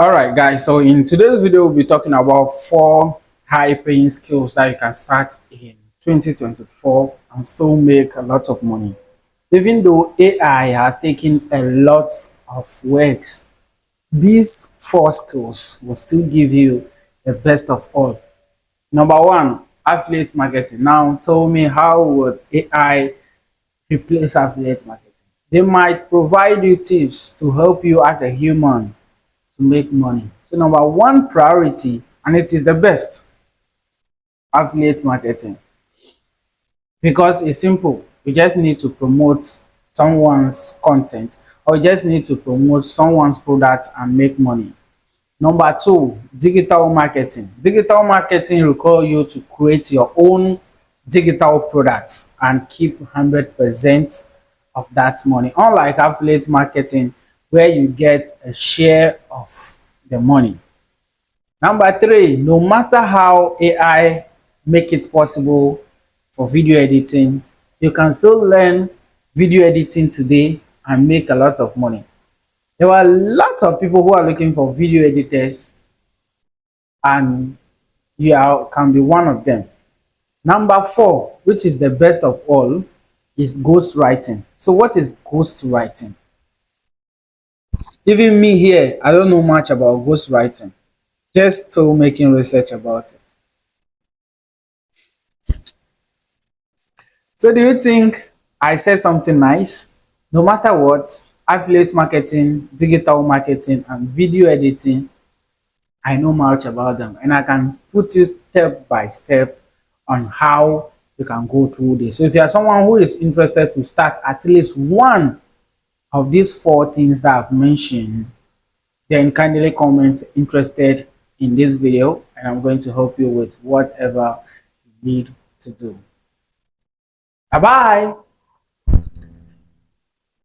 All right, guys. So in today's video, we'll be talking about four high-paying skills that you can start in 2024 and still make a lot of money. Even though AI has taken a lot of works, these four skills will still give you the best of all. Number one, affiliate marketing. Now, tell me, how would AI replace affiliate marketing? They might provide you tips to help you as a human to make money. So number one priority, and it is the best, affiliate marketing, because it's simple. You just need to promote someone's content, or you just need to promote someone's product and make money. Number two, digital marketing. Digital marketing requires you to create your own digital products and keep 100% of that money. Unlike affiliate marketing, where you get a share of the money. Number three, no matter how AI make it possible for video editing, you can still learn video editing today and make a lot of money. There are lots of people who are looking for video editors, and can be one of them. Number four, which is the best of all, is ghostwriting. So what is ghostwriting? Even me here, I don't know much about ghostwriting, just still making research about it. So do you think I said something nice? No matter what, affiliate marketing, digital marketing, and video editing, I know much about them, and I can put you step by step on how you can go through this. So if you are someone who is interested to start at least one of these four things that I've mentioned, then kindly comment interested in this video, and I'm going to help you with whatever you need to do. Bye bye.